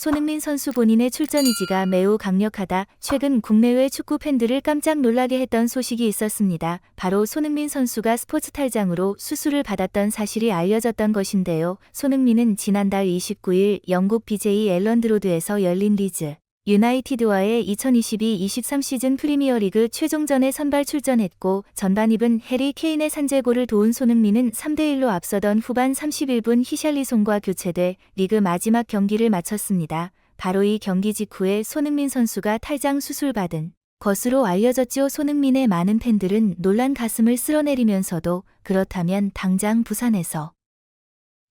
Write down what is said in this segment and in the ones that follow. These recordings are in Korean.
손흥민 선수 본인의 출전 의지가 매우 강력하다. 최근 국내외 축구 팬들을 깜짝 놀라게 했던 소식이 있었습니다. 바로 손흥민 선수가 스포츠 탈장으로 수술을 받았던 사실이 알려졌던 것인데요. 손흥민은 지난달 29일 영국 BJ 엘런드 로드에서 열린 리즈 유나이티드와의 2022-23 시즌 프리미어리그 최종전에 선발 출전했고 전반입은 해리 케인의 산재골을 도운 손흥민은 3대1로 앞서던 후반 31분 히샬리송과 교체돼 리그 마지막 경기를 마쳤습니다. 바로 이 경기 직후에 손흥민 선수가 탈장 수술받은 것으로 알려졌죠. 손흥민의 많은 팬들은 놀란 가슴을 쓸어내리면서도 그렇다면 당장 부산에서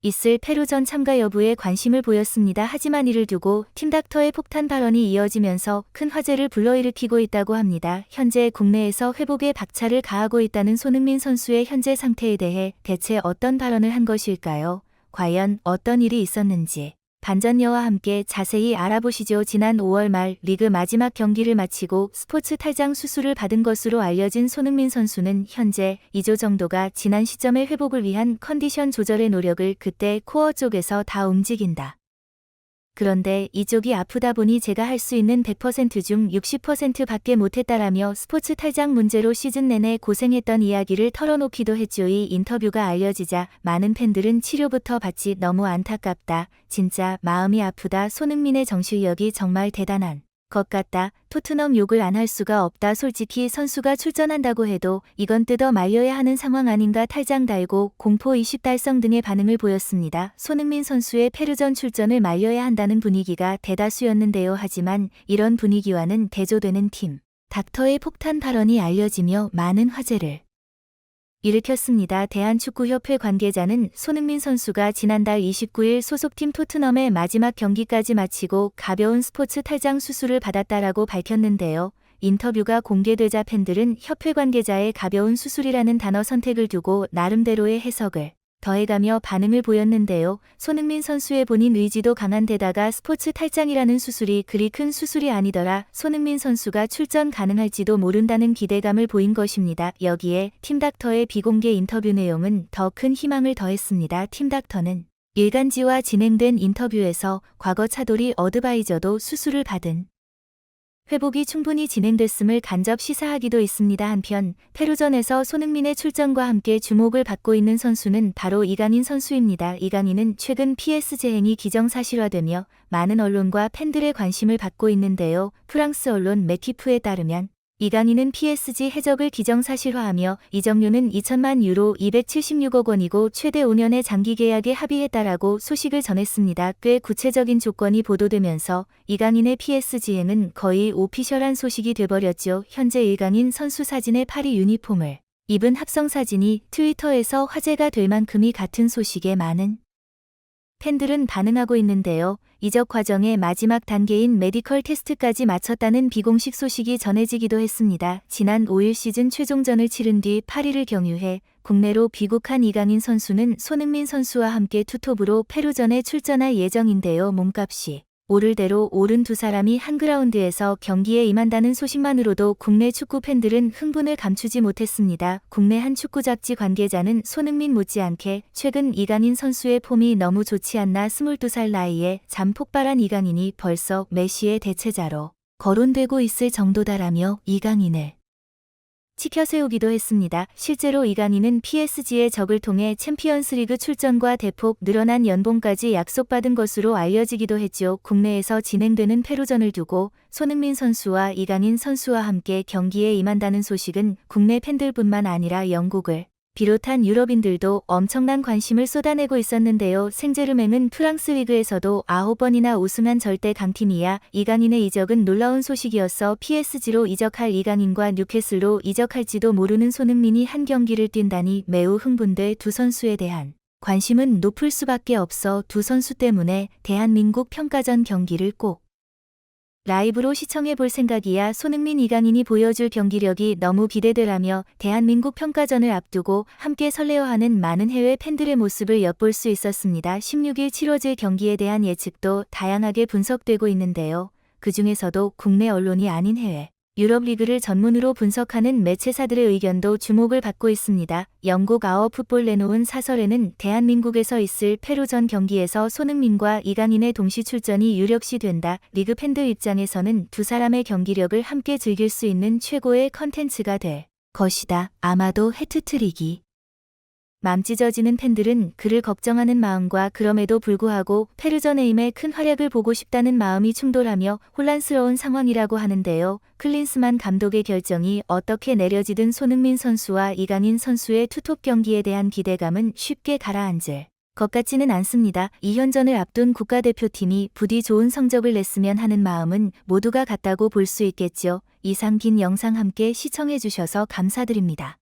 있을 페루전 참가 여부에 관심을 보였습니다. 하지만 이를 두고 팀닥터의 폭탄 발언이 이어지면서 큰 화제를 불러일으키고 있다고 합니다. 현재 국내에서 회복에 박차를 가하고 있다는 손흥민 선수의 현재 상태에 대해 대체 어떤 발언을 한 것일까요? 과연 어떤 일이 있었는지 반전여와 함께 자세히 알아보시죠. 지난 5월 말 리그 마지막 경기를 마치고 스포츠 탈장 수술을 받은 것으로 알려진 손흥민 선수는 현재 2조 정도가 지난 시점의 회복을 위한 컨디션 조절의 노력을 그때 코어 쪽에서 다 움직인다. 그런데 이쪽이 아프다 보니 제가 할 수 있는 100% 중 60%밖에 못했다라며 스포츠 탈장 문제로 시즌 내내 고생했던 이야기를 털어놓기도 했죠. 이 인터뷰가 알려지자 많은 팬들은 치료부터 받지 너무 안타깝다. 진짜 마음이 아프다. 손흥민의 정신력이 정말 대단한 것 같다. 토트넘 욕을 안 할 수가 없다. 솔직히 선수가 출전한다고 해도 이건 뜯어 말려야 하는 상황 아닌가. 탈장 달고 공포 20 달성 등의 반응을 보였습니다. 손흥민 선수의 페루전 출전을 말려야 한다는 분위기가 대다수였는데요. 하지만 이런 분위기와는 대조되는 팀 닥터의 폭탄 발언이 알려지며 많은 화제를 일으켰습니다. 대한축구협회 관계자는 손흥민 선수가 지난달 29일 소속팀 토트넘의 마지막 경기까지 마치고 가벼운 스포츠 탈장 수술을 받았다라고 밝혔는데요. 인터뷰가 공개되자 팬들은 협회 관계자의 가벼운 수술이라는 단어 선택을 두고 나름대로의 해석을 더해가며 반응을 보였는데요. 손흥민 선수의 본인 의지도 강한 데다가 스포츠 탈장이라는 수술이 그리 큰 수술이 아니더라. 손흥민 선수가 출전 가능할지도 모른다는 기대감을 보인 것입니다. 여기에 팀닥터의 비공개 인터뷰 내용은 더 큰 희망을 더했습니다. 팀닥터는 일간지와 진행된 인터뷰에서 과거 차돌이 어드바이저도 수술을 받은 회복이 충분히 진행됐음을 간접 시사하기도 있습니다. 한편 페루전에서 손흥민의 출전과 함께 주목을 받고 있는 선수는 바로 이강인 선수입니다. 이강인은 최근 PSG 행이 기정사실화되며 많은 언론과 팬들의 관심을 받고 있는데요. 프랑스 언론 메키프에 따르면 이강인은 PSG 해적을 기정사실화하며 이적료는 2천만 유로 276억 원이고 최대 5년의 장기 계약에 합의했다라고 소식을 전했습니다. 꽤 구체적인 조건이 보도되면서 이강인의 PSG행은 거의 오피셜한 소식이 돼버렸죠. 현재 이강인 선수 사진의 파리 유니폼을 입은 합성 사진이 트위터에서 화제가 될 만큼이 같은 소식에 많은 팬들은 반응하고 있는데요. 이적 과정의 마지막 단계인 메디컬 테스트까지 마쳤다는 비공식 소식이 전해지기도 했습니다. 지난 5일 시즌 최종전을 치른 뒤 파리를 경유해 국내로 귀국한 이강인 선수는 손흥민 선수와 함께 투톱으로 페루전에 출전할 예정인데요. 몸값이 오를 대로 오른 두 사람이 한 그라운드에서 경기에 임한다는 소식만으로도 국내 축구 팬들은 흥분을 감추지 못했습니다. 국내 한 축구 잡지 관계자는 손흥민 못지않게 최근 이강인 선수의 폼이 너무 좋지 않나 22살 나이에 잠 폭발한 이강인이 벌써 메시의 대체자로 거론되고 있을 정도다라며 이강인을 치켜세우기도 했습니다. 실제로 이강인은 PSG의 적을 통해 챔피언스리그 출전과 대폭 늘어난 연봉까지 약속받은 것으로 알려지기도 했죠. 국내에서 진행되는 페루전을 두고 손흥민 선수와 이강인 선수와 함께 경기에 임한다는 소식은 국내 팬들뿐만 아니라 영국을 비롯한 유럽인들도 엄청난 관심을 쏟아내고 있었는데요. 생제르맹은 프랑스 리그에서도 9번이나 우승한 절대 강팀이야 이강인의 이적은 놀라운 소식이었어. PSG로 이적할 이강인과 뉴캐슬로 이적할지도 모르는 손흥민이 한 경기를 뛴다니 매우 흥분돼 두 선수에 대한 관심은 높을 수밖에 없어. 두 선수 때문에 대한민국 평가전 경기를 꼭 라이브로 시청해 볼 생각이야. 손흥민 이강인이 보여줄 경기력이 너무 기대되라며 대한민국 평가전을 앞두고 함께 설레어하는 많은 해외 팬들의 모습을 엿볼 수 있었습니다. 16일 치러질 경기에 대한 예측도 다양하게 분석되고 있는데요. 그 중에서도 국내 언론이 아닌 해외 유럽리그를 전문으로 분석하는 매체사들의 의견도 주목을 받고 있습니다. 영국 아워풋볼 내놓은 사설에는 대한민국에서 있을 페루전 경기에서 손흥민과 이강인의 동시 출전이 유력시된다. 리그 팬들 입장에서는 두 사람의 경기력을 함께 즐길 수 있는 최고의 컨텐츠가 될 것이다. 아마도 해트트릭이 맘 찢어지는 팬들은 그를 걱정하는 마음과 그럼에도 불구하고 페루전에 임해 큰 활약을 보고 싶다는 마음이 충돌하며 혼란스러운 상황이라고 하는데요. 클린스만 감독의 결정이 어떻게 내려지든 손흥민 선수와 이강인 선수의 투톱 경기에 대한 기대감은 쉽게 가라앉을 것 같지는 않습니다. 2현전을 앞둔 국가대표팀이 부디 좋은 성적을 냈으면 하는 마음은 모두가 같다고 볼 수 있겠죠. 이상 긴 영상 함께 시청해주셔서 감사드립니다.